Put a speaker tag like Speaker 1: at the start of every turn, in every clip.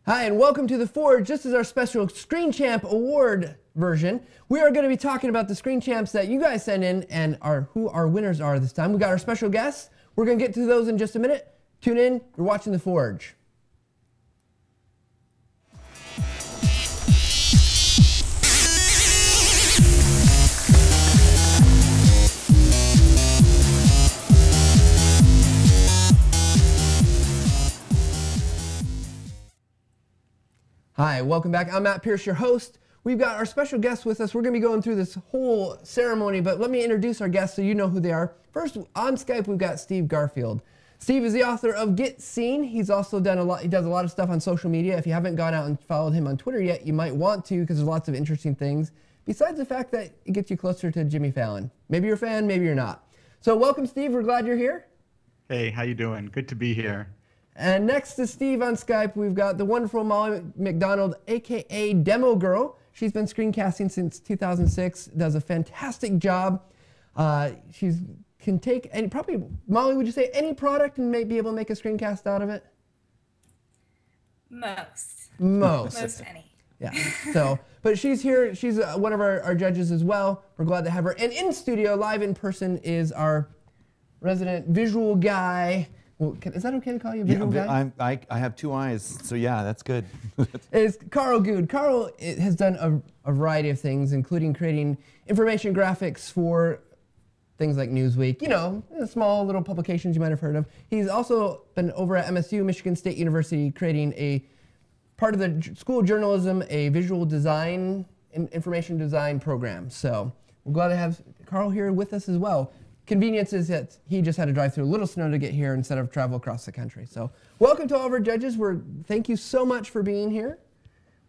Speaker 1: Hi, and welcome to The Forge. This is our special ScreenChamp Award version. We are going to be talking about the ScreenChamps that you guys send in and who our winners are this time. We got our special guests. We're going to get to those in just a minute. Tune in. You're watching The Forge. Hi, welcome back. I'm Matt Pierce, your host. We've got our special guests with us. We're going to be going through this whole ceremony, but let me introduce our guests so you know who they are. First, on Skype, we've got Steve Garfield. Steve is the author of Get Seen. He's also done he does a lot of stuff on social media. If you haven't gone out and followed him on Twitter yet, you might want to because there's lots of interesting things, besides the fact that it gets you closer to Jimmy Fallon. Maybe you're a fan, maybe you're not. So welcome, Steve. We're glad you're here.
Speaker 2: Hey, how you doing? Good to be here.
Speaker 1: And next to Steve on Skype, we've got the wonderful Molly McDonald, a.k.a. Demogirl. She's been screencasting since 2006, does a fantastic job. She can take any, probably, Molly, would you say any product and be able to make a screencast out of it?
Speaker 3: Most.
Speaker 1: Most
Speaker 3: any.
Speaker 1: Yeah, so, but she's here. She's one of our judges as well. We're glad to have her. And in studio, live in person, is our resident visual guy. Well, is that okay to call you a visual guy?
Speaker 4: I have two eyes, so yeah, that's good.
Speaker 1: Is Karl Gude. Karl has done a variety of things, including creating information graphics for things like NewsWeek, you know, small little publications you might have heard of. He's also been over at MSU, Michigan State University, creating a part of the School of Journalism, a visual design, information design program. So we're glad to have Karl here with us as well. Convenience is that he just had to drive through a little snow to get here instead of travel across the country. So welcome to all of our judges. Thank you so much for being here.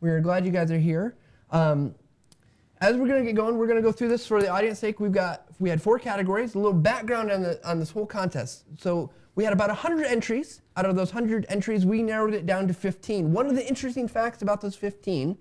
Speaker 1: We're glad you guys are here. As we're going to get going, we're going to go through this for the audience's sake. We had 4 categories, a little background on this whole contest. So we had about 100 entries. Out of those 100 entries, we narrowed it down to 15. One of the interesting facts about those 15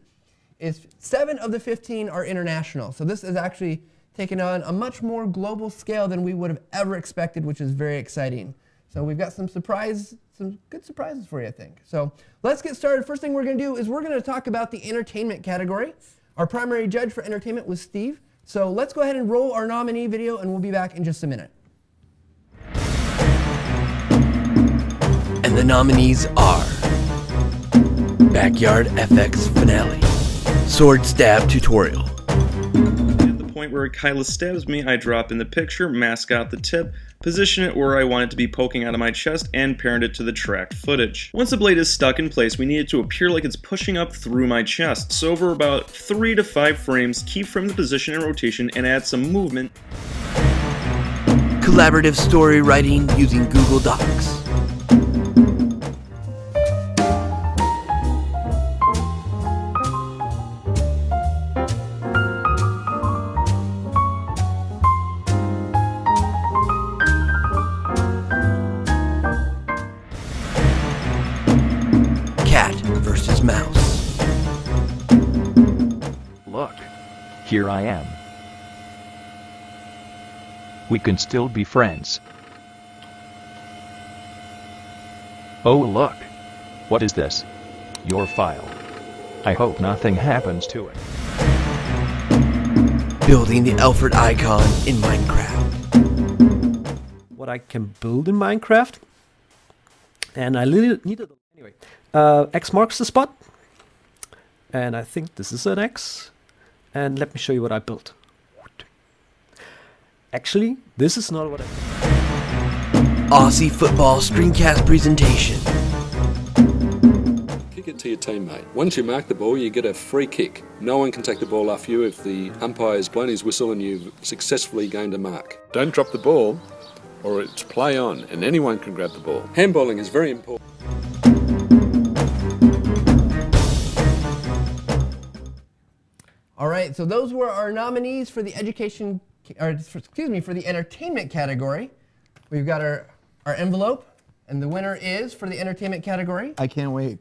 Speaker 1: is 7 of the 15 are international. So this is actually taken on a much more global scale than we would have ever expected, which is very exciting. So we've got some good surprises for you, I think. So let's get started. First thing we're going to do is we're going to talk about the entertainment category. Our primary judge for entertainment was Steve. So let's go ahead and roll our nominee video, and we'll be back in just a minute.
Speaker 5: And the nominees are Backyard FX Finale, Sword Stab Tutorial.
Speaker 6: Point where Kyla stabs me, I drop in the picture, mask out the tip, position it where I want it to be poking out of my chest, and parent it to the tracked footage. Once the blade is stuck in place, we need it to appear like it's pushing up through my chest. So over about 3 to 5 frames, keep from the position and rotation and add some movement.
Speaker 5: Collaborative story writing using Google Docs. Versus mouse.
Speaker 7: Look, here I am. We can still be friends. Oh look. What is this? Your file. I hope nothing happens to it.
Speaker 5: Building the Alfred icon in Minecraft.
Speaker 8: What I can build in Minecraft, and I needed anyway. X marks the spot, and I think this is an X, and let me show you what I built. Actually, this is not what I built.
Speaker 5: Aussie Football Screencast presentation.
Speaker 9: Kick it to your teammate. Once you mark the ball, you get a free kick. No one can take the ball off you if the umpire's blown his whistle and you've successfully gained a mark. Don't drop the ball, or it's play on, and anyone can grab the ball. Handballing is very important.
Speaker 1: All right, so those were our nominees for the for the entertainment category. We've got our envelope, and the winner is, for the entertainment category,
Speaker 4: I can't wait.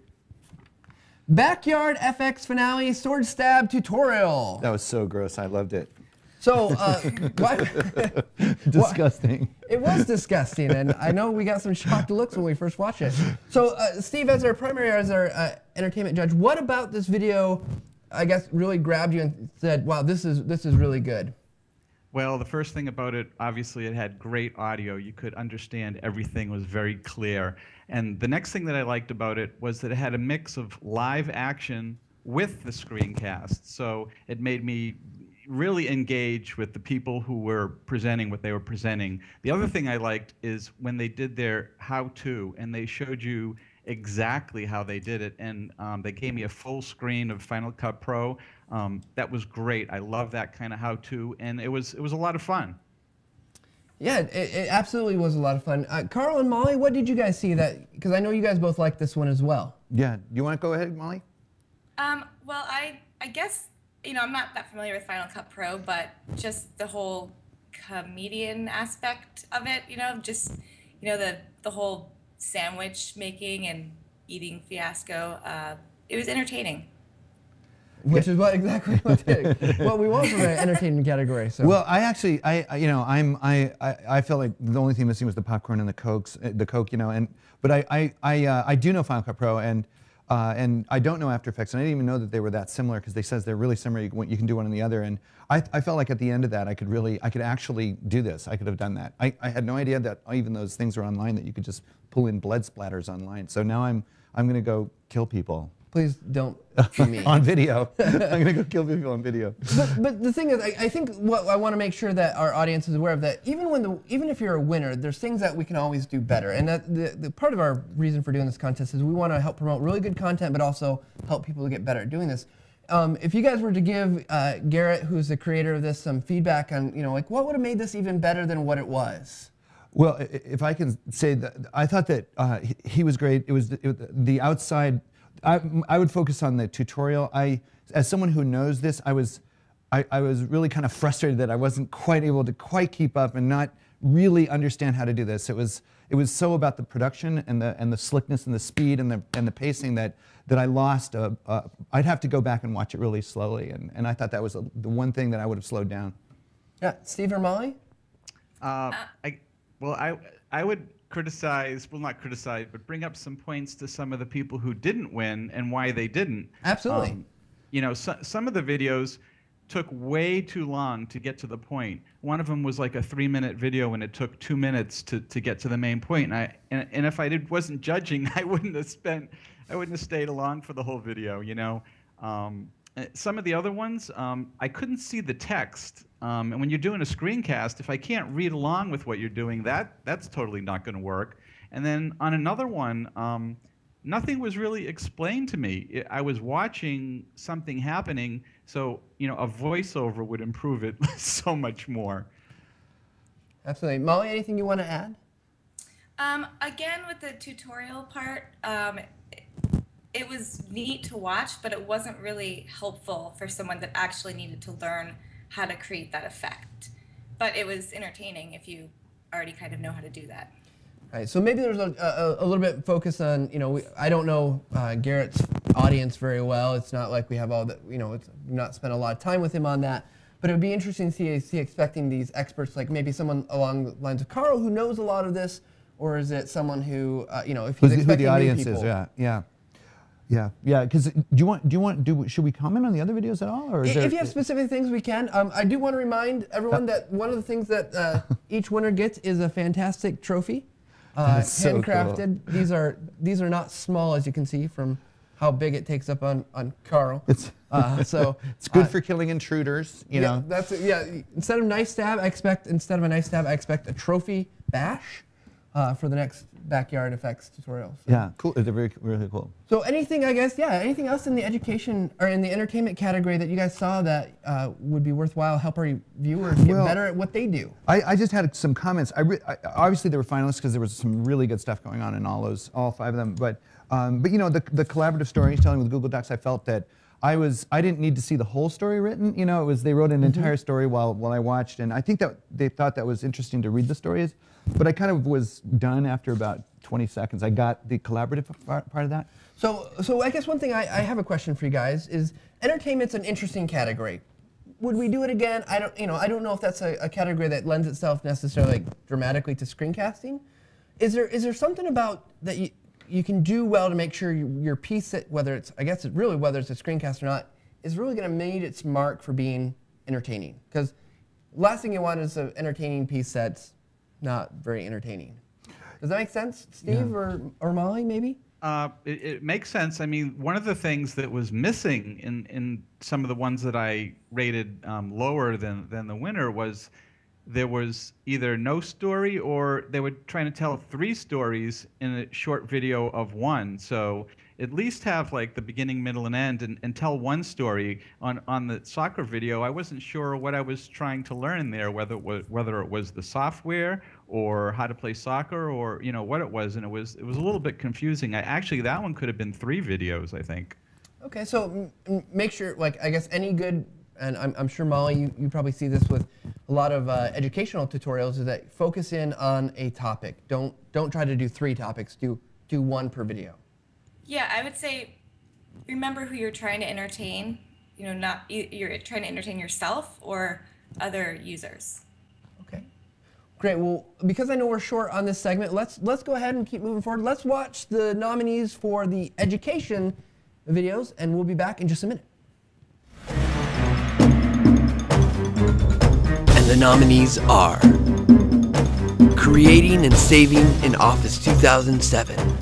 Speaker 1: Backyard FX Finale Sword Stab Tutorial.
Speaker 4: That was so gross. I loved it.
Speaker 1: So,
Speaker 4: Disgusting.
Speaker 1: It was disgusting, and I know we got some shocked looks when we first watched it. So, Steve, as our entertainment judge, what about this video, I guess, really grabbed you and said, "Wow, this is really good"?
Speaker 2: Well, the first thing about it, obviously, it had great audio. You could understand everything was very clear. And the next thing that I liked about it was that it had a mix of live action with the screencast. So it made me really engage with the people who were presenting what they were presenting. The other thing I liked is when they did their how-to and they showed you exactly how they did it, and they gave me a full screen of Final Cut Pro. That was great. I love that kind of how-to, and it was a lot of fun.
Speaker 1: Yeah, it absolutely was a lot of fun. Karl and Molly, what did you guys see that? Because I know you guys both liked this one as well.
Speaker 4: Yeah, you want to go ahead, Molly?
Speaker 3: Well, I guess, I'm not that familiar with Final Cut Pro, but just the whole comedian aspect of it, just, the whole sandwich making and eating fiasco, it was entertaining.
Speaker 1: Which is exactly what we want from an entertainment category. So.
Speaker 4: Well, I actually, I felt like the only thing missing was the popcorn and the Coke, but I do know Final Cut Pro, and I don't know After Effects, and I didn't even know that they were that similar, because they says they're really similar. You can do one and the other, and I felt like at the end of that I could actually do this. I could have done that. I had no idea that even those things are online, that you could just pull in blood splatters online. So now I'm going to go kill people.
Speaker 1: Please don't kill me.
Speaker 4: On video. I'm going to go kill people on video.
Speaker 1: But the thing is, I think what I want to make sure that our audience is aware of, that even if you're a winner, there's things that we can always do better. And that the part of our reason for doing this contest is we want to help promote really good content, but also help people to get better at doing this. If you guys were to give Garrett, who's the creator of this, some feedback on, like what would have made this even better than what it was?
Speaker 4: Well, if I can say that, I thought that he was great. It was the outside. I would focus on the tutorial. As someone who knows this, I was really kind of frustrated that I wasn't quite able to keep up and not really understand how to do this. It was so about the production and the slickness and the speed and the pacing that I lost. I'd have to go back and watch it really slowly, and I thought that was the one thing that I would have slowed down.
Speaker 1: Yeah, Steve or Molly?
Speaker 2: I would criticize, well, not criticize, but bring up some points to some of the people who didn't win and why they didn't.
Speaker 1: Absolutely.
Speaker 2: Some of the videos took way too long to get to the point. One of them was like a 3-minute video, and it took 2 minutes to get to the main point. And if I wasn't judging, I wouldn't have stayed along for the whole video. Some of the other ones, I couldn't see the text. And when you're doing a screencast, if I can't read along with what you're doing, that's totally not going to work. And then on another one, nothing was really explained to me. I was watching something happening, so a voiceover would improve it so much more.
Speaker 1: Absolutely. Molly, anything you want to add?
Speaker 3: Again, with the tutorial part, it was neat to watch, but it wasn't really helpful for someone that actually needed to learn how to create that effect. But it was entertaining if you already kind of know how to do that.
Speaker 1: All right, so maybe there's a little bit focus on, I don't know Garrett's audience very well. It's not like we have all that, we've not spent a lot of time with him on that. But it would be interesting to see expecting these experts, like maybe someone along the lines of Karl who knows a lot of this, or is it someone who, if he's expecting
Speaker 4: the audience
Speaker 1: new people?
Speaker 4: is, yeah. Because should we comment on the other videos at all, or is
Speaker 1: if you have specific things, we can. I do want to remind everyone that one of the things that each winner gets is a fantastic trophy, handcrafted. So cool. These are not small, as you can see from how big it takes up on Karl. So
Speaker 4: it's good for killing intruders. You know.
Speaker 1: That's Instead of a nice stab, I expect a trophy bash for the next backyard effects tutorial. So.
Speaker 4: Yeah, cool. They're really cool.
Speaker 1: So anything else in the education or in the entertainment category that you guys saw that would be worthwhile, help our viewers get better at what they do?
Speaker 4: I just had some comments. Obviously there were finalists because there was some really good stuff going on in all 5 of them. But the collaborative storytelling with Google Docs, I felt that I didn't need to see the whole story written. They wrote an entire story while I watched, and I think that they thought that was interesting to read the stories. But I kind of was done after about 20 seconds. I got the collaborative part of that.
Speaker 1: So I guess one thing I have a question for you guys is entertainment's an interesting category. would we do it again? I don't know if that's a category that lends itself necessarily like dramatically to screencasting. Is there something about that you can do well to make sure your piece, whether it's a screencast or not, is really going to meet its mark for being entertaining? Because last thing you want is an entertaining piece that's not very entertaining. Does that make sense, Steve or Molly, maybe?
Speaker 2: It makes sense. I mean, one of the things that was missing in some of the ones that I rated lower than the winner was there was either no story or they were trying to tell 3 stories in a short video of one. So at least have like the beginning, middle, and end and tell one story. On the soccer video, I wasn't sure what I was trying to learn there, whether it was the software or how to play soccer or what it was, and it was a little bit confusing. Actually, that one could have been 3 videos, I think.
Speaker 1: Okay, so make sure, like, I guess any good, and I'm sure Molly, you probably see this with a lot of educational tutorials, is that focus in on a topic. Don't try to do 3 topics. Do 1 per video.
Speaker 3: Yeah, I would say remember who you're trying to entertain. Not you're trying to entertain yourself or other users.
Speaker 1: Okay, great. Well, because I know we're short on this segment, let's go ahead and keep moving forward. Let's watch the nominees for the education videos, and we'll be back in just a minute.
Speaker 5: And the nominees are Creating and Saving in Office 2007.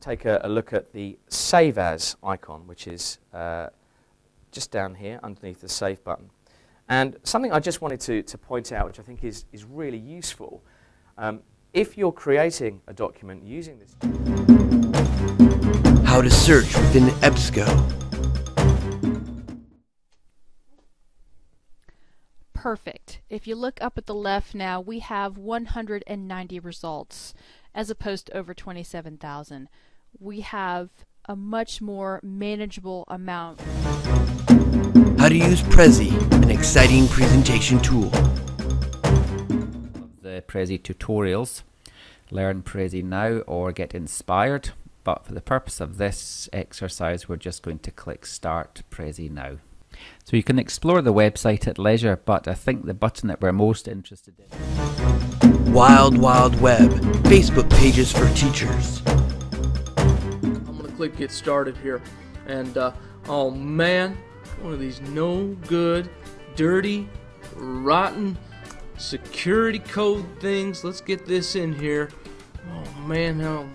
Speaker 10: Take a look at the Save As icon, which is just down here underneath the Save button. And something I just wanted to point out, which I think is really useful, if you're creating a document using this.
Speaker 5: How to search within EBSCO.
Speaker 11: Perfect. If you look up at the left now, we have 190 results as opposed to over 27,000. We have a much more manageable amount.
Speaker 5: How to use Prezi, an exciting presentation tool.
Speaker 12: The Prezi tutorials. Learn Prezi now or get inspired. But for the purpose of this exercise, we're just going to click Start Prezi Now. So you can explore the website at leisure, but I think the button that we're most interested in.
Speaker 5: Wild Wild Web, Facebook pages for teachers.
Speaker 13: I'm gonna click Get Started here, and oh man, one of these no good, dirty, rotten security code things. Let's get this in here. Oh man, no.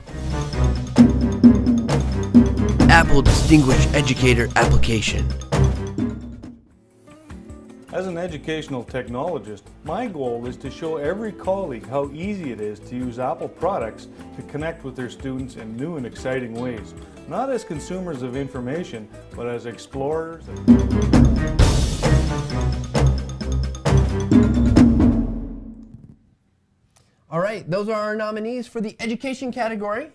Speaker 5: Apple Distinguished Educator Application.
Speaker 14: As an educational technologist, my goal is to show every colleague how easy it is to use Apple products to connect with their students in new and exciting ways, not as consumers of information, but as explorers.
Speaker 1: All right, those are our nominees for the education category.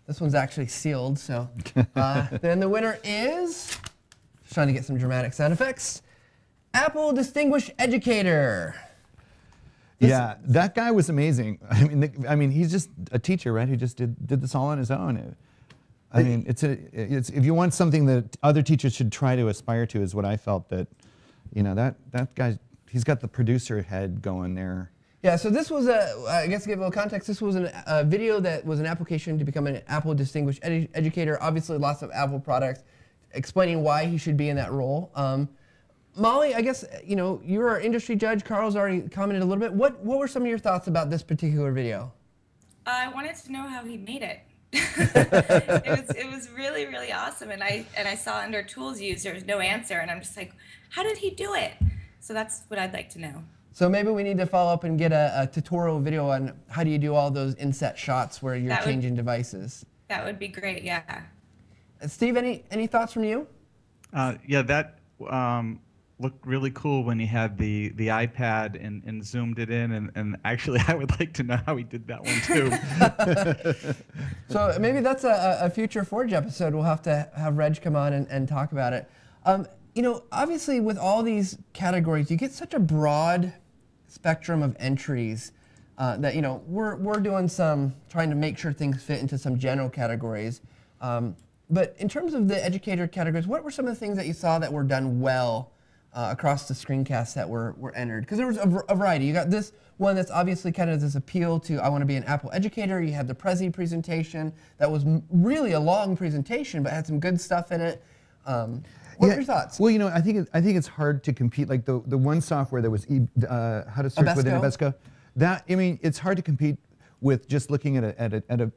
Speaker 1: This one's actually sealed, so then the winner is, just trying to get some dramatic sound effects, Apple Distinguished Educator.
Speaker 4: Yeah, that guy was amazing. I mean, he's just a teacher, right? Who just did this all on his own. I mean, it's if you want something that other teachers should try to aspire to, is what I felt that, that guy, he's got the producer head going there.
Speaker 1: Yeah, so this was I guess to give a little context, this was a video that was an application to become an Apple Distinguished Educator. Obviously, lots of Apple products, explaining why he should be in that role. Molly, I guess, you're our industry judge. Karl's already commented a little bit. What were some of your thoughts about this particular video?
Speaker 3: I wanted to know how he made it. It was really, really awesome. And I saw under tools used, there was no answer. And I'm just like, how did he do it? So that's what I'd like to know.
Speaker 1: So maybe we need to follow up and get a tutorial video on how do you do all those inset shots where you're changing devices.
Speaker 3: That would be great, yeah.
Speaker 1: Steve, any thoughts from you?
Speaker 2: Yeah, that looked really cool when he had the iPad and zoomed it in, and actually I would like to know how he did that one too.
Speaker 1: So maybe that's a future Forge episode. We'll have to have Reg come on and talk about it. Obviously with all these categories, you get such a broad spectrum of entries that, we're doing some, trying to make sure things fit into some general categories. But in terms of the educator categories, what were some of the things that you saw that were done well across the screencasts that were entered? Because there was a variety. You got this one that's obviously kind of this appeal to, I want to be an Apple educator. You had the Prezi presentation that was really a long presentation, but had some good stuff in it. What are your thoughts?
Speaker 4: Well, you know, I think it's hard to compete. Like the one software that was how to search within Abesco. That, I mean, it's hard to compete with just looking at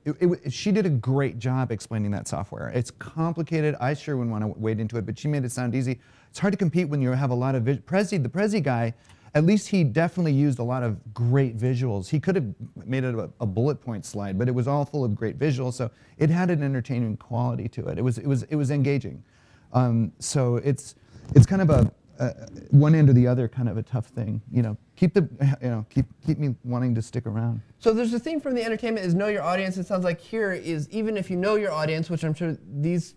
Speaker 4: she did a great job explaining that software. It's complicated. I sure wouldn't want to wade into it, but she made it sound easy. It's hard to compete when you have a lot of the Prezi guy. At least he definitely used a lot of great visuals. He could have made it a bullet point slide, but it was all full of great visuals, so it had an entertaining quality to it. It was engaging. So it's kind of a one end or the other kind of a tough thing. You know, keep me wanting to stick around.
Speaker 1: So there's a theme from the entertainment is know your audience. It sounds like here is even if you know your audience, which I'm sure these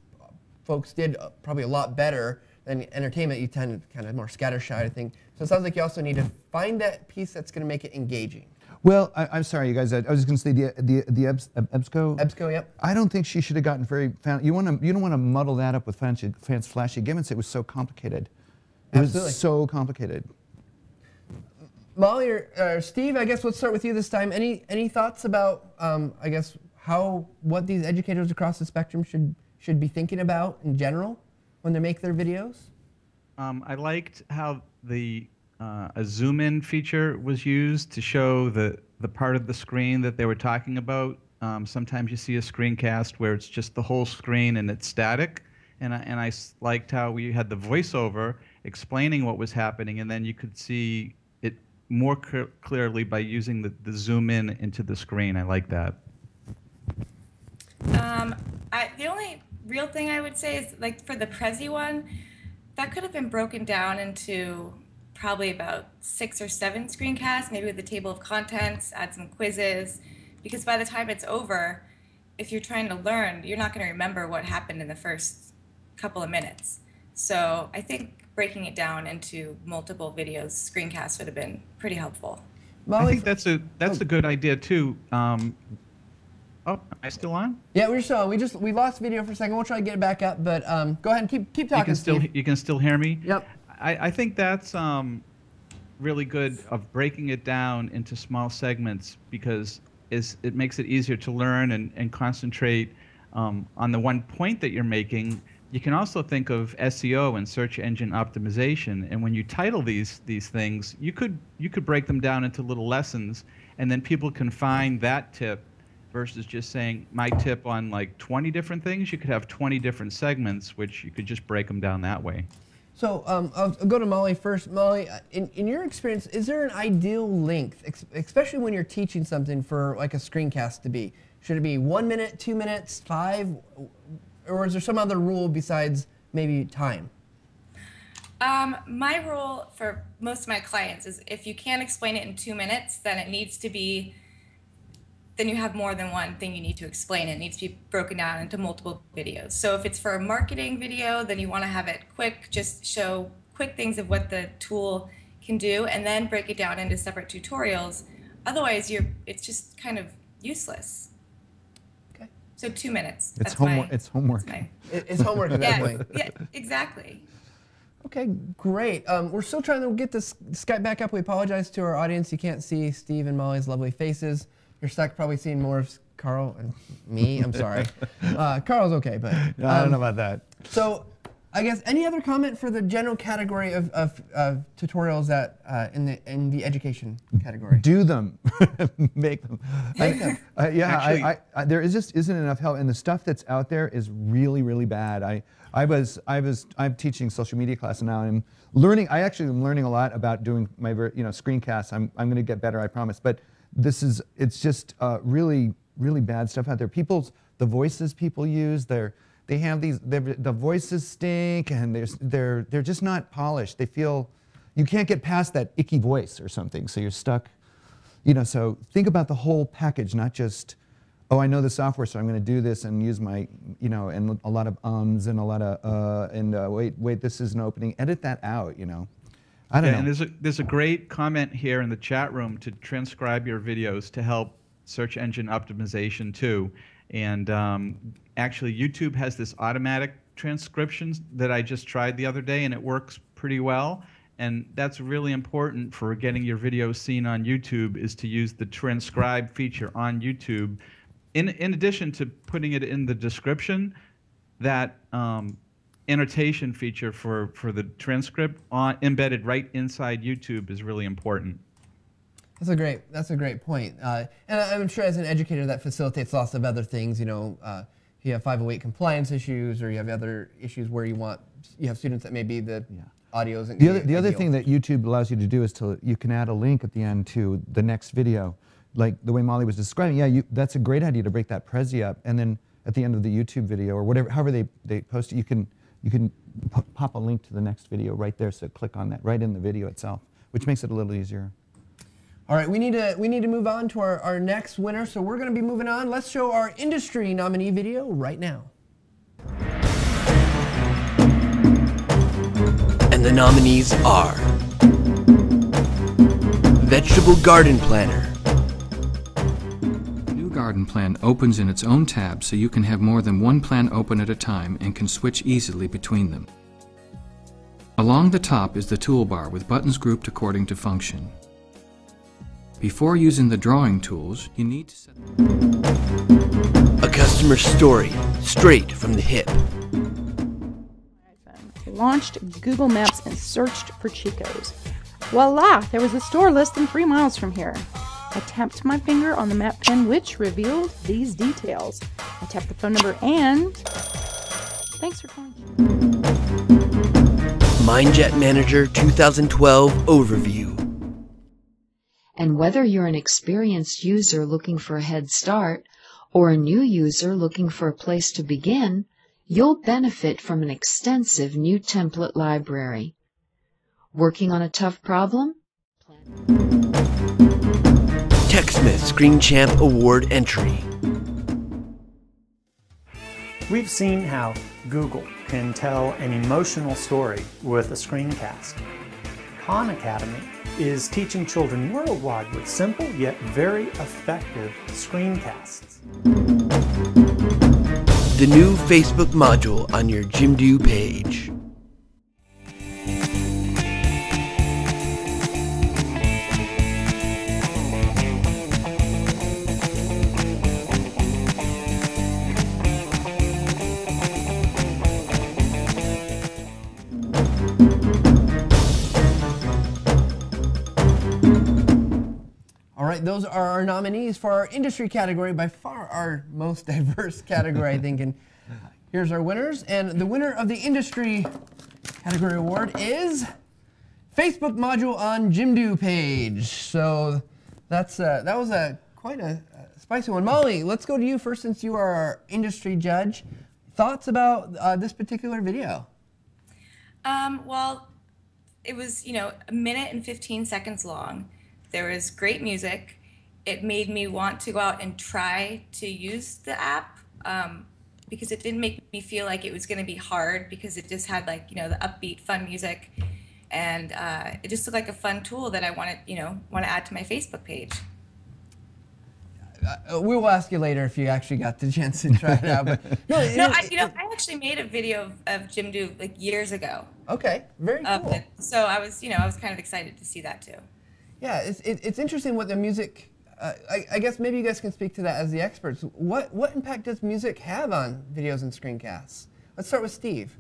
Speaker 1: folks did probably a lot better than entertainment, you tend to kind of more scattershot, I think. So it sounds like you also need to find that piece that's going to make it engaging.
Speaker 4: Well, I'm sorry, you guys. I was just going to say the EBSCO.
Speaker 1: EBSCO, yep.
Speaker 4: I don't think she should have gotten very. You don't want to muddle that up with fancy flashy gimmicks. It was so complicated. It
Speaker 1: Absolutely.
Speaker 4: was so complicated.
Speaker 1: Molly or Steve, I guess let's start with you this time. Any thoughts about I guess what these educators across the spectrum should be thinking about in general when they make their videos?
Speaker 2: I liked how a zoom in feature was used to show the part of the screen that they were talking about. Sometimes you see a screencast where it's just the whole screen and it's static, and I liked how we had the voiceover explaining what was happening, and then you could see it more clearly by using the zoom in into the screen. I like that.
Speaker 3: The only real thing I would say is, like, for the Prezi one, that could have been broken down into probably about 6 or 7 screencasts, maybe with a table of contents, add some quizzes, because by the time it's over, if you're trying to learn, you're not going to remember what happened in the first couple of minutes. So I think breaking it down into multiple videos, screencasts, would have been pretty helpful.
Speaker 2: I think that's a good idea too. Oh, am I still on?
Speaker 1: Yeah, we're still on. We lost video for a second. We'll try to get it back up, but go ahead and keep talking, Steve.
Speaker 2: You can still hear me?
Speaker 1: Yep.
Speaker 2: I think that's really good of breaking it down into small segments, because it makes it easier to learn and concentrate on the one point that you're making. You can also think of SEO and search engine optimization, and when you title these things, you could break them down into little lessons, and then people can find that tip versus just saying my tip on like 20 different things. You could have 20 different segments, which you could just break them down that way.
Speaker 1: So I'll go to Molly first. Molly, in your experience, is there an ideal length, especially when you're teaching something for like a screencast to be? Should it be 1 minute, 2 minutes, 5? Or is there some other rule besides maybe time?
Speaker 3: My rule for most of my clients is if you can't explain it in 2 minutes, then it needs to be, then you have more than one thing you need to explain. It needs to be broken down into multiple videos. So if it's for a marketing video, then you want to have it quick, just show quick things of what the tool can do, and then break it down into separate tutorials. Otherwise, it's just kind of useless.
Speaker 1: Okay.
Speaker 3: So 2 minutes.
Speaker 4: It's homework. It's homework.
Speaker 1: It's homework at that point.
Speaker 3: Yeah, exactly.
Speaker 1: Okay, great. We're still trying to get this Skype back up. We apologize to our audience. You can't see Steve and Molly's lovely faces. You're stuck probably seeing more of Karl and me. I'm sorry. Karl's okay, but
Speaker 4: I don't know about that.
Speaker 1: So I guess any other comment for the general category of tutorials that in the education category?
Speaker 4: Do them. Make them.
Speaker 1: Make them.
Speaker 4: Yeah, there just isn't enough help, and the stuff that's out there is really, really bad. I'm teaching social media class now, and I actually am learning a lot about doing my screencasts. I'm going to get better, I promise. But it's just really, really bad stuff out there. The voices people use, the voices stink, and they're just not polished. They feel, you can't get past that icky voice or something, so you're stuck. So think about the whole package, not just, oh, I know the software, so I'm going to do this and use my, and a lot of ums and a lot of, wait, this isn't opening. Edit that out, I don't know.
Speaker 2: And there's a great comment here in the chat room to transcribe your videos to help search engine optimization too. And actually, YouTube has this automatic transcriptions that I just tried the other day, and it works pretty well. And that's really important for getting your video seen on YouTube, is to use the transcribe feature on YouTube. In addition to putting it in the description, that annotation feature for the transcript embedded right inside YouTube is really important.
Speaker 1: That's a great point. And I'm sure as an educator that facilitates lots of other things. You know, you have 508 compliance issues, or you have other issues where you have students that maybe the audio isn't
Speaker 4: the other thing that YouTube allows you to do is you can add a link at the end to the next video, like the way Molly was describing. Yeah, that's a great idea to break that Prezi up, and then at the end of the YouTube video or whatever, however they post it, you can pop a link to the next video right there. So click on that right in the video itself, which makes it a little easier.
Speaker 1: All right, we need to move on to our next winner. So we're going to be moving on. Let's show our industry nominee video right now.
Speaker 5: And the nominees are Vegetable Garden Planner.
Speaker 15: The new garden plan opens in its own tab, so you can have more than one plan open at a time and can switch easily between them. Along the top is the toolbar with buttons grouped according to function. Before using the drawing tools, you need to set
Speaker 5: a customer story straight from the hip.
Speaker 16: Launched Google Maps and searched for Chico's. Voila! There was a store less than 3 miles from here. I tapped my finger on the map pin, which revealed these details. I tapped the phone number and... Thanks for calling.
Speaker 5: MindJet Manager 2012 Overview.
Speaker 17: And whether you're an experienced user looking for a head start or a new user looking for a place to begin, you'll benefit from an extensive new template library. Working on a tough problem?
Speaker 5: TechSmith ScreenChamp Award entry.
Speaker 18: We've seen how Google can tell an emotional story with a screencast. Khan Academy is teaching children worldwide with simple yet very effective screencasts.
Speaker 5: The new Facebook module on your Jimdo page.
Speaker 1: Those are our nominees for our industry category, by far our most diverse category, I think. And here's our winners. And the winner of the industry category award is Facebook module on Jimdo page. So that was quite a spicy one. Molly, let's go to you first, since you are our industry judge. Thoughts about this particular video?
Speaker 3: Well, it was, 1 minute and 15 seconds long. There was great music. It made me want to go out and try to use the app because it didn't make me feel like it was going to be hard, because it just had the upbeat, fun music, and it just looked like a fun tool that I want to add to my Facebook page.
Speaker 1: We will ask you later if you actually got the chance to try it out. But
Speaker 3: I actually made a video of Jimdo years ago.
Speaker 1: Okay, very cool.
Speaker 3: So I was kind of excited to see that too.
Speaker 1: Yeah, it's interesting what the music. I guess maybe you guys can speak to that as the experts. What impact does music have on videos and screencasts? Let's start with Steve.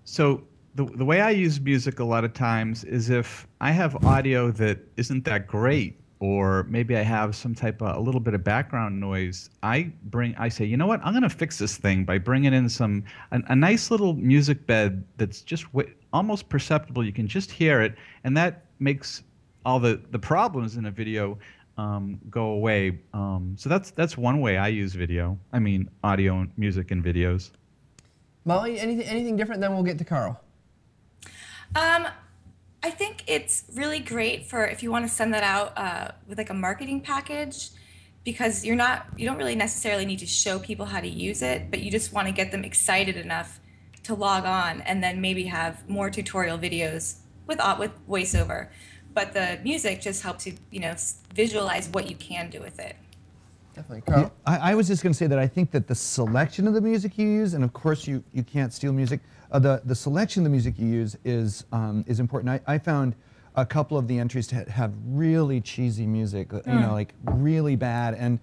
Speaker 2: So the way I use music a lot of times is if I have audio that isn't that great, or maybe I have some type of a little bit of background noise, I say, you know what, I'm going to fix this thing by bringing in a nice little music bed that's just almost perceptible. You can just hear it, and that makes all the problems in a video go away. So that's one way I use audio, music, and videos.
Speaker 1: Molly, anything different? Then we'll get to Karl.
Speaker 3: I think it's really great for if you want to send that out with a marketing package, because you don't really necessarily need to show people how to use it, but you just want to get them excited enough to log on, and then maybe have more tutorial videos with voiceover. But the music just helps you, visualize what you can do with it.
Speaker 1: Definitely. Karl?
Speaker 4: I was just going to say that I think that the selection of the music you use, and of course you can't steal music, the selection of the music you use is important. I found a couple of the entries to have really cheesy music, you know, like really bad, and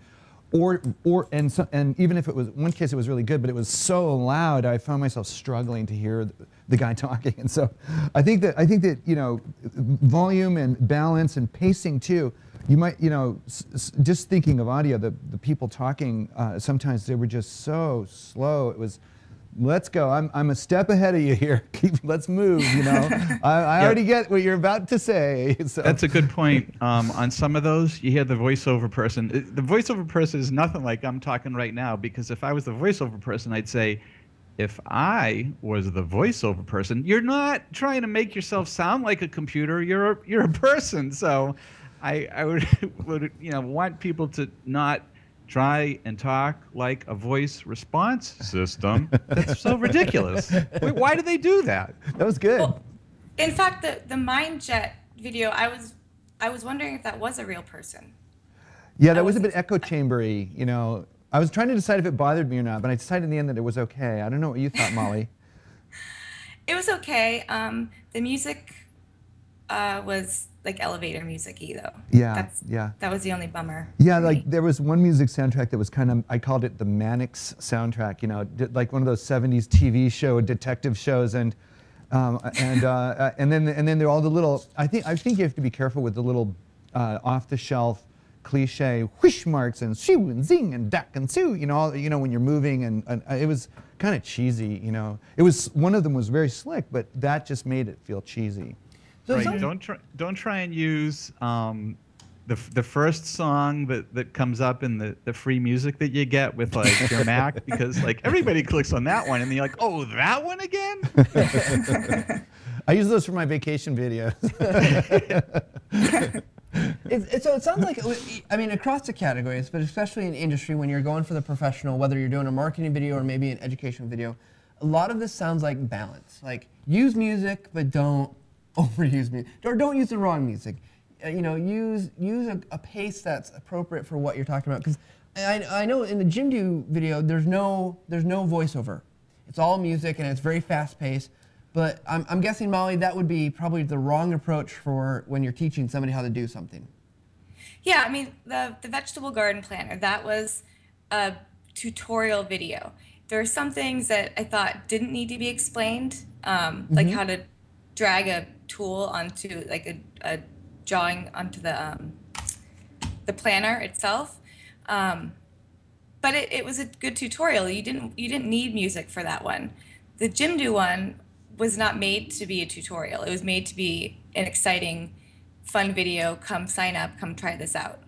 Speaker 4: even if it was, one case it was really good, but it was so loud, I found myself struggling to hear the guy talking. And so I think that you know, volume and balance and pacing too. You might, you know, just thinking of audio, the people talking, sometimes they were just so slow. It was, let's go. I'm a step ahead of you here. Let's move. You know, I already get what you're about to say. So.
Speaker 2: That's a good point. On some of those, you hear the voiceover person. The voiceover person is nothing like I'm talking right now, because if I was the voiceover person, I'd say, if I was the voiceover person, you're not trying to make yourself sound like a computer. You're a person. So I would you know, want people to not try and talk like a voice response system. That's so ridiculous. Wait, why do they do that?
Speaker 4: That was good.
Speaker 3: Well, in fact, the MindJet video, I was wondering if that was a real person.
Speaker 4: Yeah, that was a bit echo chambery. You know, I was trying to decide if it bothered me or not, but I decided in the end that it was okay. I don't know what you thought, Molly.
Speaker 3: It was okay. The music was like elevator music-y though.
Speaker 4: Yeah,
Speaker 3: That was the only bummer.
Speaker 4: Yeah, like there was one music soundtrack that was kind of, I called it the Mannix soundtrack, you know, like one of those 70s TV show, detective shows, and then there are all the little, I think you have to be careful with the little off-the-shelf cliche whoosh marks and shoo and zing and duck and sue, you know, when you're moving, and it was kind of cheesy, you know. It was, one of them was very slick, but that just made it feel cheesy.
Speaker 1: So
Speaker 2: right. Don't try and use the first song that comes up in the free music that you get with like your Mac, because like everybody clicks on that one and you're like, oh, that one again?
Speaker 4: I use those for my vacation videos.
Speaker 1: So it sounds like, I mean, across the categories, but especially in industry, when you're going for the professional, whether you're doing a marketing video or maybe an education video, a lot of this sounds like balance. Like, use music, but don't overuse music, or don't use the wrong music. You know, use a pace that's appropriate for what you're talking about. Because I know in the Jimdo video, there's no voiceover. It's all music and it's very fast paced. But I'm guessing, Molly, that would be probably the wrong approach for when you're teaching somebody how to do something.
Speaker 3: Yeah, I mean, the vegetable garden planner, that was a tutorial video. There are some things that I thought didn't need to be explained, like how to drag a tool onto, like a drawing onto the planner itself. But it was a good tutorial. You didn't need music for that one. The Jimdo one was not made to be a tutorial. It was made to be an exciting, fun video. Come sign up, come try this out.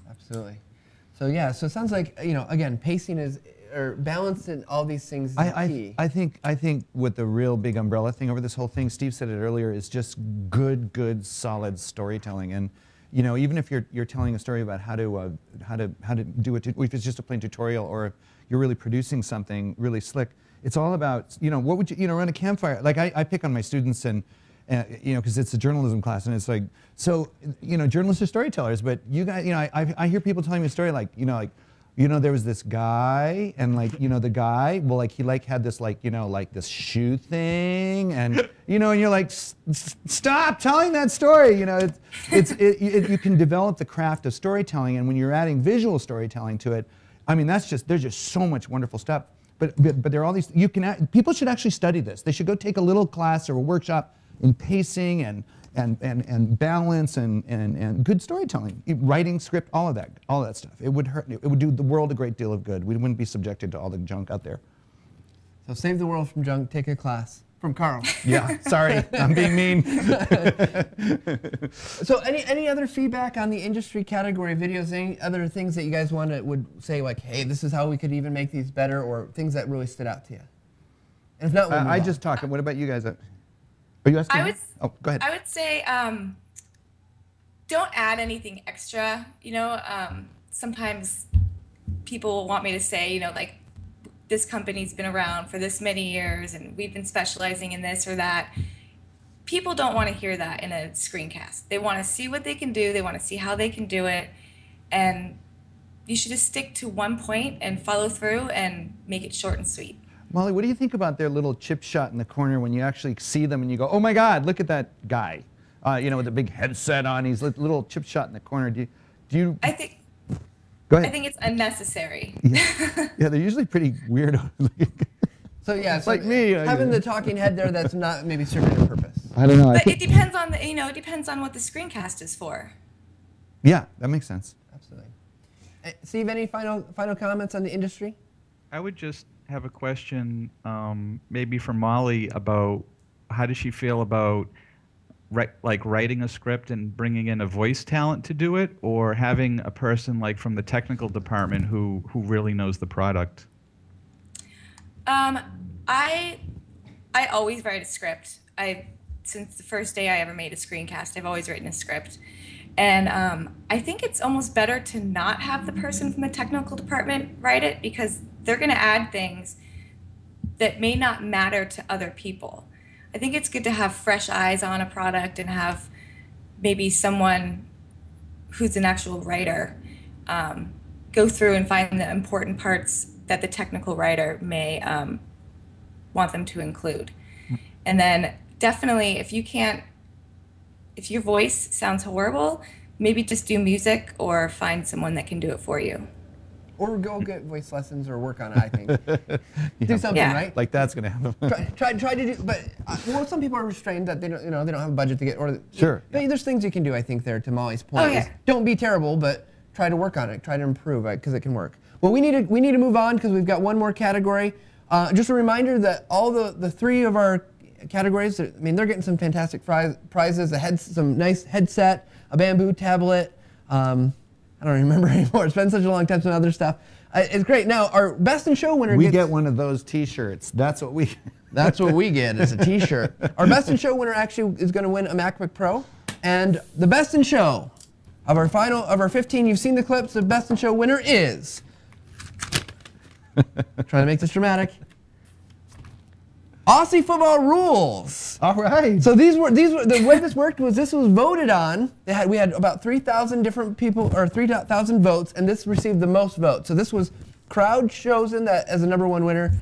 Speaker 1: Absolutely. So yeah, so it sounds like, you know, again, pacing is, or balance and all these things is key.
Speaker 4: I think what the real big umbrella thing over this whole thing, Steve said it earlier, is just good, solid storytelling. And you know, even if you're telling a story about how to do it, if it's just a plain tutorial, or if you're really producing something really slick, it's all about, you know, what would you know, around a campfire. Like I pick on my students, and you know, because it's a journalism class, and it's like, so, you know, journalists are storytellers, but you guys, you know, I hear people telling me a story like, you know, there was this guy, and like, you know, the guy, well, like he like had this, like, you know, like this shoe thing, and you know, and you're like, stop telling that story. You know, you can develop the craft of storytelling, and when you're adding visual storytelling to it, I mean, there's just so much wonderful stuff. But there are all these, people should actually study this. They should go take a little class or a workshop in pacing and balance and good storytelling, writing, script, all of that stuff. It would do the world a great deal of good. We wouldn't be subjected to all the junk out there.
Speaker 1: So save the world from junk. Take a class from Karl.
Speaker 4: Yeah, sorry, I'm being mean.
Speaker 1: So any other feedback on the industry category videos? Any other things that you guys would say, like, hey, this is how we could even make these better, or things that really stood out to you? And if not, we'll move on.
Speaker 4: just talk. What about you guys? Are you asking? Oh, go ahead.
Speaker 3: I would say don't add anything extra. You know, sometimes people want me to say, you know, like, this company's been around for this many years and we've been specializing in this or that. People don't want to hear that in a screencast. They want to see what they can do. They want to see how they can do it. And you should just stick to one point and follow through and make it short and sweet.
Speaker 4: Molly, what do you think about their little chip shot in the corner when you actually see them and you go, oh my God, look at that guy, you know, with the big headset on, he's a little chip shot in the corner. Do you?
Speaker 3: I think.
Speaker 4: Go ahead.
Speaker 3: I think it's unnecessary.
Speaker 4: Yeah, they're usually pretty weird.
Speaker 1: So yeah,
Speaker 4: like me,
Speaker 1: having the talking head there that's not maybe serving a purpose.
Speaker 4: I don't know.
Speaker 3: But it depends on the, it depends on what the screencast is for.
Speaker 4: Yeah, that makes sense.
Speaker 1: Absolutely. Steve, any final comments on the industry?
Speaker 2: I would just have a question, maybe for Molly, about how does she feel about writing a script and bringing in a voice talent to do it, or having a person like from the technical department who really knows the product?
Speaker 3: I always write a script. Since the first day I ever made a screencast, I've always written a script. And I think it's almost better to not have the person from the technical department write it, because they're going to add things that may not matter to other people. I think it's good to have fresh eyes on a product and have maybe someone who's an actual writer go through and find the important parts that the technical writer may want them to include. And then definitely, if your voice sounds horrible, maybe just do music or find someone that can do it for you.
Speaker 1: Or go get voice lessons or work on it, I think. Do something, right?
Speaker 4: Like that's going to happen.
Speaker 1: Try to do, but some people are restrained that they don't, they don't have a budget to get, or
Speaker 4: sure.
Speaker 1: There's things you can do, I think, there, to Molly's point.
Speaker 3: Oh, yeah.
Speaker 1: Is don't be terrible, but try to work on it. Try to improve it, because it can work. Well, we need to move on, because we've got one more category. Just a reminder that all the three of our categories, I mean, they're getting some fantastic prizes, some nice headset, a bamboo tablet. I don't remember anymore. It's been such a long time, some other stuff. It's great. Now, our Best in Show winner
Speaker 4: we get one of those T-shirts. That's what we
Speaker 1: That's what we get, is a T-shirt. Our Best in Show winner actually is going to win a MacBook Pro. And the Best in Show of our 15, you've seen the clips, the Best in Show winner is... trying to make this dramatic. Aussie Football Rules.
Speaker 4: All right.
Speaker 1: So the way this worked was this was voted on. We had about 3,000 different people, or 3,000 votes, and this received the most votes. So this was crowd chosen that as the #1 winner.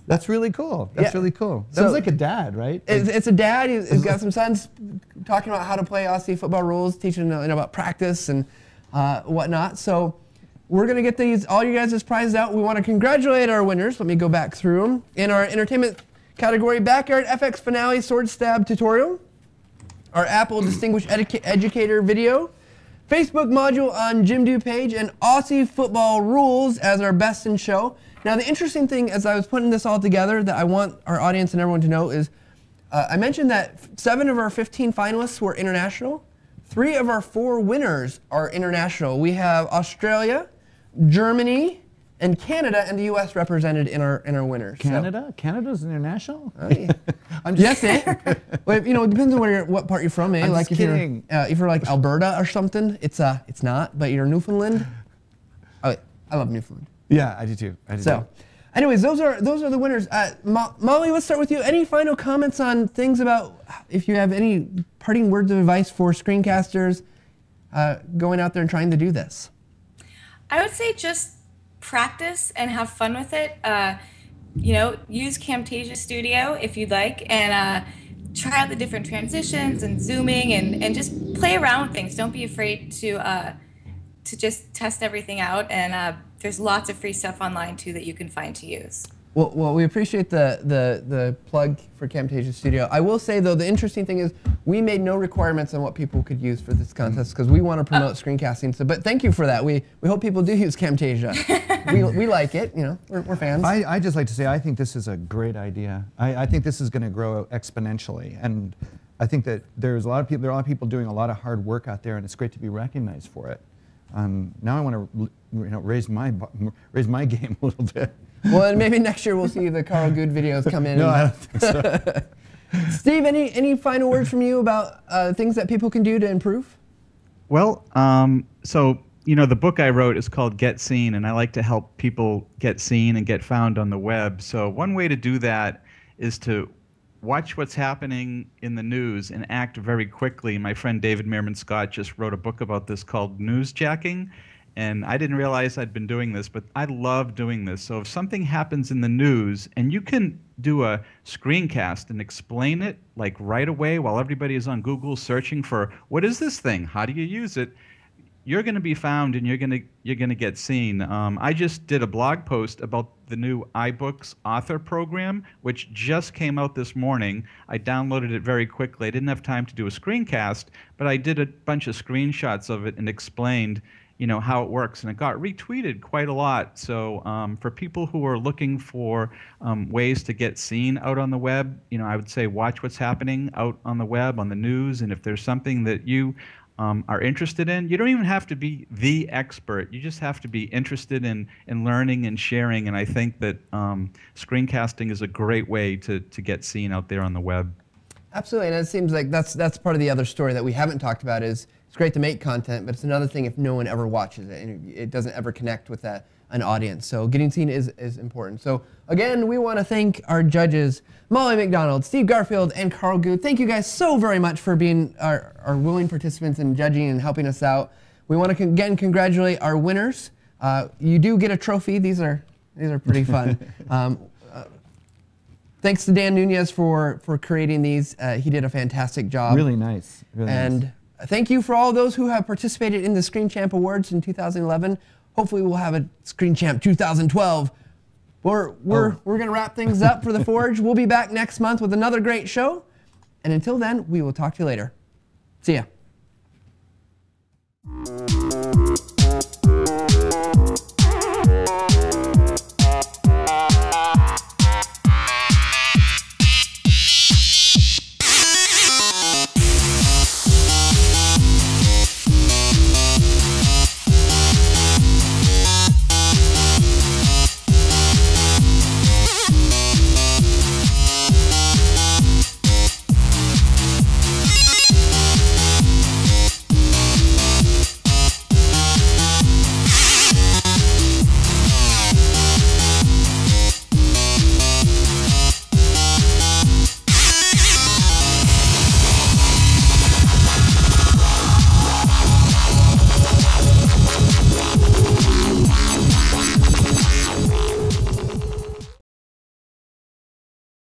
Speaker 4: That's really cool. That's really cool. Sounds like a dad, right?
Speaker 1: It's a dad. He's got some sons talking about how to play Aussie Football Rules, teaching about practice and whatnot. So we're going to get all you guys' prizes out. We want to congratulate our winners. Let me go back through them. In our entertainment category, Backyard FX Finale Sword Stab Tutorial, our Apple Distinguished Educator video, Facebook module on Jimdo Page, and Aussie Football Rules as our Best in Show. Now, the interesting thing as I was putting this all together that I want our audience and everyone to know is I mentioned that 7 of our 15 finalists were international. 3 of our 4 winners are international. We have Australia, Germany, and Canada, and the U.S. represented in our winners.
Speaker 4: Canada? So. Canada's international?
Speaker 1: I'm just saying. Well, it depends on what part you're from, eh?
Speaker 4: I'm
Speaker 1: like
Speaker 4: just kidding.
Speaker 1: If you're like Alberta or something, it's not. But you're Newfoundland. I love Newfoundland.
Speaker 4: Yeah, I do too.
Speaker 1: Anyways, those are the winners. Molly, let's start with you. Any final comments on things about if you have any parting words of advice for screencasters going out there and trying to do this?
Speaker 3: I would say just practice and have fun with it. Use Camtasia Studio if you'd like, and try out the different transitions and zooming, and just play around with things. Don't be afraid to just test everything out. And there's lots of free stuff online too that you can find to use.
Speaker 1: Well, we appreciate the plug for Camtasia Studio. I will say, though, the interesting thing is we made no requirements on what people could use for this contest because we want to promote screencasting. So, but thank you for that. We hope people do use Camtasia. we like it. We're fans.
Speaker 4: I just like to say I think this is a great idea. I think this is going to grow exponentially, and I think that there are a lot of people doing a lot of hard work out there, and it's great to be recognized for it. Now I want to raise my game a little bit.
Speaker 1: Well, and maybe next year we'll see the Karl Gude videos come in.
Speaker 4: No, I don't think so.
Speaker 1: Steve, any final words from you about things that people can do to improve?
Speaker 2: Well, so the book I wrote is called Get Seen, and I like to help people get seen and get found on the web. So one way to do that is to watch what's happening in the news and act very quickly. My friend David Meerman Scott just wrote a book about this called Newsjacking. And I didn't realize I'd been doing this, but I love doing this. So if something happens in the news and you can do a screencast and explain it like right away while everybody is on Google searching for, what is this thing? How do you use it? You're going to be found and you're going to get seen. I just did a blog post about the new iBooks author program, which just came out this morning. I downloaded it very quickly. I didn't have time to do a screencast, but I did a bunch of screenshots of it and explained, you know, how it works, and it got retweeted quite a lot. So for people who are looking for ways to get seen out on the web, you know, I would say watch what's happening out on the web, on the news, and if there's something that you are interested in, you don't even have to be the expert. You just have to be interested in learning and sharing, and I think that screencasting is a great way to get seen out there on the web.
Speaker 1: Absolutely, and it seems like that's part of the other story that we haven't talked about is it's great to make content, but it's another thing if no one ever watches it and it doesn't ever connect with an audience. So getting seen is important. So again, we want to thank our judges, Molly McDonald, Steve Garfield, and Karl Gude. Thank you guys so very much for being our willing participants in judging and helping us out. We want to again congratulate our winners. You do get a trophy. These are pretty fun. Thanks to Dan Nunez for creating these. He did a fantastic job.
Speaker 4: Really nice. Really
Speaker 1: and
Speaker 4: nice.
Speaker 1: Thank you for all those who have participated in the ScreenChamp Awards in 2011. Hopefully we'll have a ScreenChamp 2012. We're going to wrap things up for the Forge. We'll be back next month with another great show. And until then, we will talk to you later. See ya.